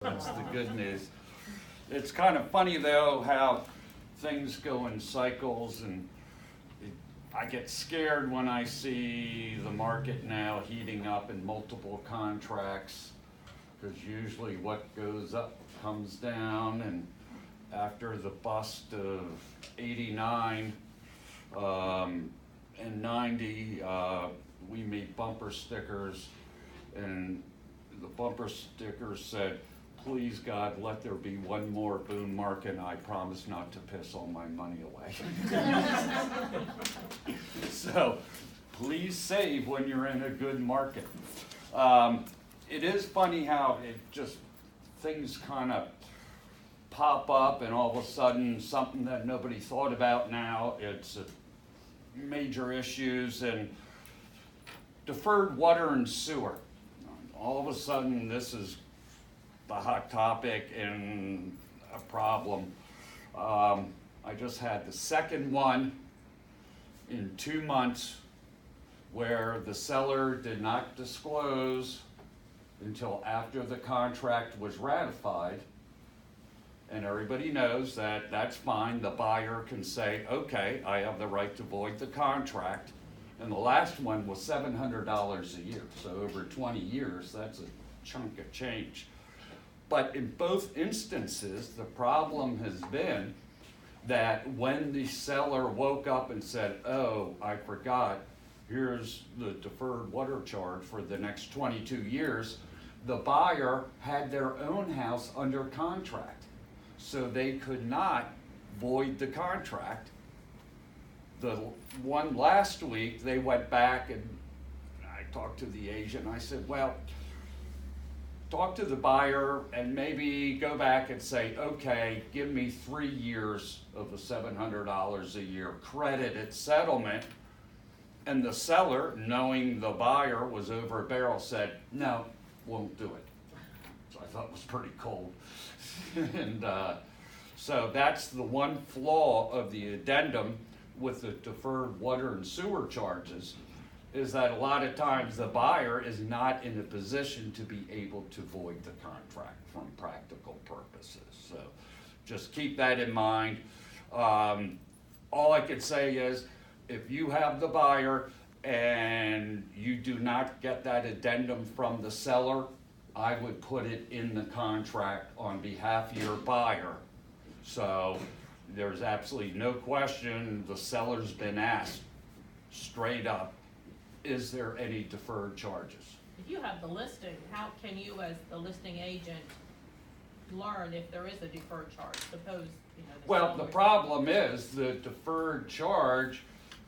That's the good news. It's kind of funny though how things go in cycles, and I get scared when I see the market now heating up in multiple contracts, because usually what goes up comes down, and after the bust of 89 and 90, we made bumper stickers, and the bumper stickers said, "Please God, let there be one more boom market, and I promise not to piss all my money away." So please save when you're in a good market. It is funny how it just, things kind of pop up, and all of a sudden something that nobody thought about now, it's major issues. And deferred water and sewer, all of a sudden this is the hot topic and a problem. I just had the second one in 2 months where the seller did not disclose until after the contract was ratified. And everybody knows that that's fine. The buyer can say, okay, I have the right to void the contract. And the last one was $700 a year. So over 20 years, that's a chunk of change. But in both instances, the problem has been that when the seller woke up and said, oh, I forgot, here's the deferred water charge for the next 22 years, the buyer had their own house under contract. So they could not void the contract. The one last week, they went back, and I talked to the agent, and I said, well, talk to the buyer and maybe go back and say, okay, give me 3 years of the $700 a year credited settlement. And the seller, knowing the buyer was over a barrel, said, no, won't do it. So I thought it was pretty cold. And so that's the one flaw of the addendum with the deferred water and sewer charges, is that a lot of times the buyer is not in a position to be able to void the contract from practical purposes. So just keep that in mind. All I could say is, if you have the buyer and you do not get that addendum from the seller, I would put it in the contract on behalf of your buyer. So there's absolutely no question, the seller's been asked straight up, is there any deferred charges? If you have the listing, how can you as the listing agent learn if there is a deferred charge? Suppose, Well, the problem is the deferred charge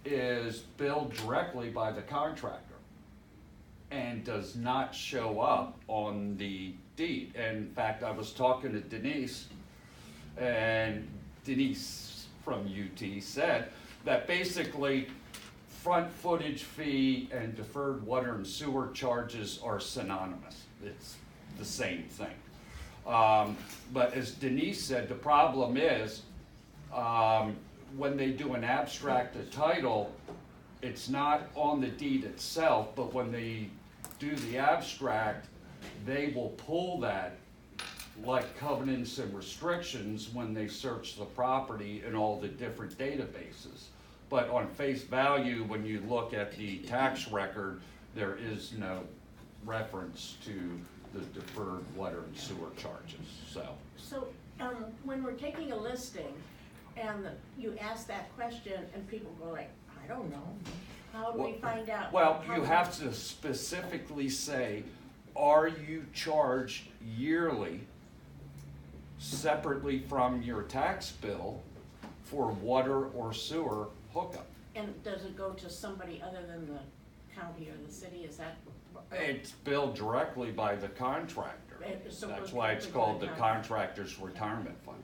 is billed directly by the contractor and does not show up on the deed. And in fact, I was talking to Denise, and Denise from UT said that basically front footage fee and deferred water and sewer charges are synonymous. It's the same thing. But as Denise said, the problem is when they do an abstract of title, it's not on the deed itself, but when they do the abstract, they will pull that like covenants and restrictions when they search the property in all the different databases. But on face value, when you look at the tax record, there is no reference to the deferred water and sewer charges. So when we're taking a listing and you ask that question and people go like, I don't know, how do we find out? Well, you have to specifically say, are you charged yearly separately from your tax bill for water or sewer hookup? And does it go to somebody other than the county or the city? Is that? It's billed directly by the contractor. So that's why it's called the Contractor's Retirement Fund.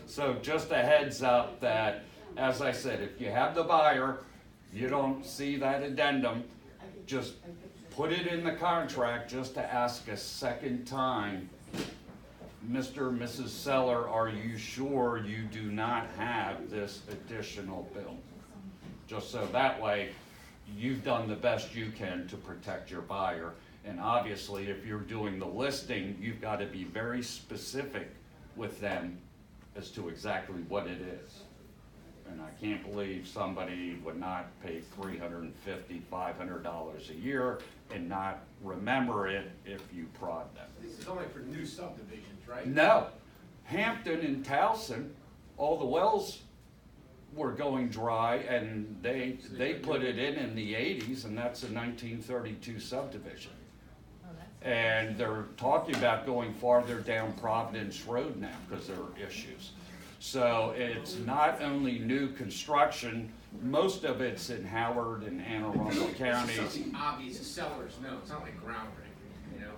So just a heads up that, as I said, if you have the buyer, you don't see that addendum, just put it in the contract just to ask a second time, Mr. and Mrs. Seller, are you sure you do not have this additional bill? Just so that way you've done the best you can to protect your buyer, And obviously, if you're doing the listing, you've got to be very specific with them as to exactly what it is. And I can't believe somebody would not pay $350, $500 a year and not remember it if you prod them. This is only for new subdivisions, right? No, Hampton and Towson, all the wells were going dry, and they put it in the 80s, and that's a 1932 subdivision. Oh, that's. And they're talking about going farther down Providence Road now because there are issues. So it's not only new construction, most of it's in Howard and Anne Arundel counties. It's something obvious, the sellers know, it's not like groundbreaking, you know?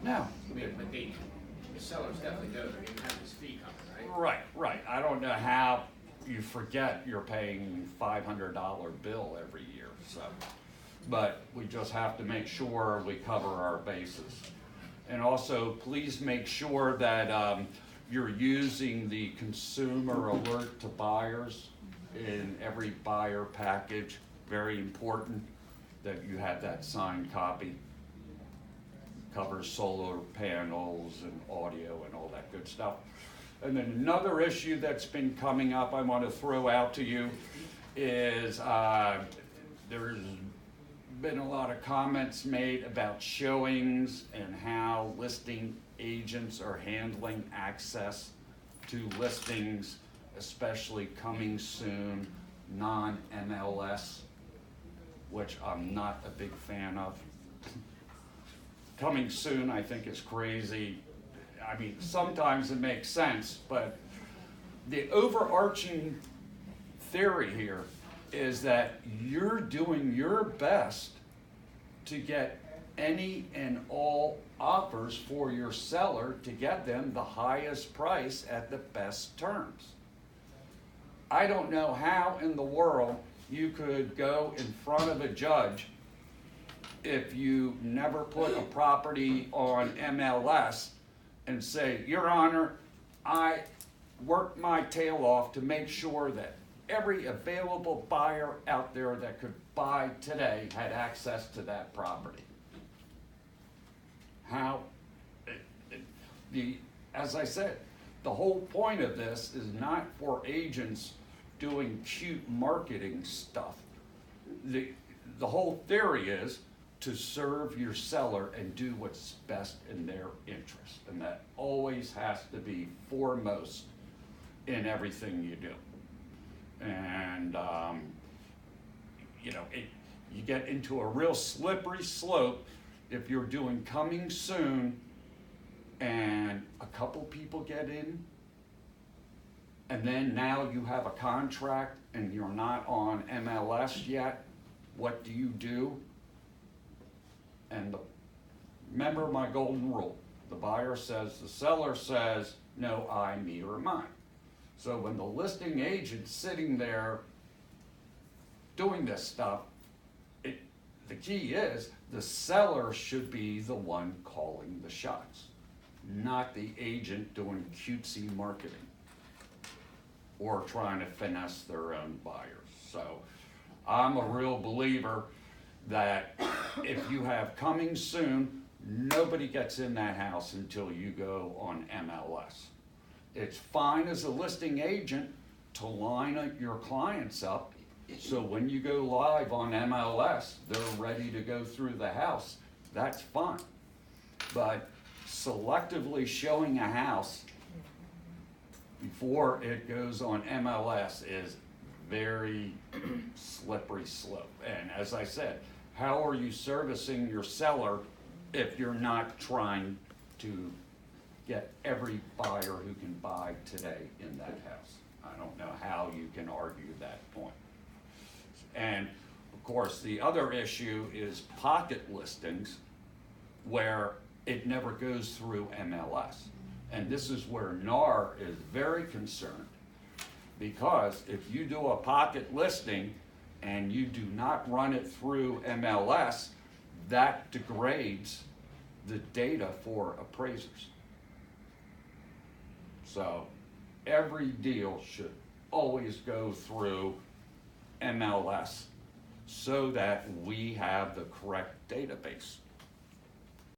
No. I mean, but the sellers definitely know, they even have this fee coming, right? Right. I don't know how you forget you're paying $500 bill every year, so. But we just have to make sure we cover our bases. And also, please make sure that you're using the consumer alert to buyers in every buyer package. Very important that you have that signed copy. Covers solar panels and audio and all that good stuff. And then another issue that's been coming up I want to throw out to you is there's been a lot of comments made about showings and how listing agents are handling access to listings, especially coming soon, non-MLS, which I'm not a big fan of. Coming soon, I think, is crazy. I mean, sometimes it makes sense, but the overarching theory here is that you're doing your best to get any and all offers for your seller to get them the highest price at the best terms. I don't know how in the world you could go in front of a judge if you never put a property on MLS and say, Your Honor, I worked my tail off to make sure that every available buyer out there that could buy today had access to that property. How, as I said, the whole point of this is not for agents doing cute marketing stuff. The whole theory is to serve your seller and do what's best in their interest. And that always has to be foremost in everything you do. And, you get into a real slippery slope if you're doing coming soon and a couple people get in, and then now you have a contract and you're not on MLS yet. What do? And remember my golden rule. The buyer says, the seller says, no, I, me, or mine. So when the listing agent's sitting there doing this stuff, the key is the seller should be the one calling the shots, not the agent doing cutesy marketing or trying to finesse their own buyers. So I'm a real believer that if you have coming soon, nobody gets in that house until you go on MLS. It's fine as a listing agent to line your clients up so when you go live on MLS, they're ready to go through the house. That's fine. But selectively showing a house before it goes on MLS is very slippery slope. And as I said, how are you servicing your seller if you're not trying to get every buyer who can buy today in that house? I don't know how you can argue that point. And of course, the other issue is pocket listings where it never goes through MLS. And this is where NAR is very concerned, because if you do a pocket listing and you do not run it through MLS, that degrades the data for appraisers. So every deal should always go through MLS so that we have the correct database.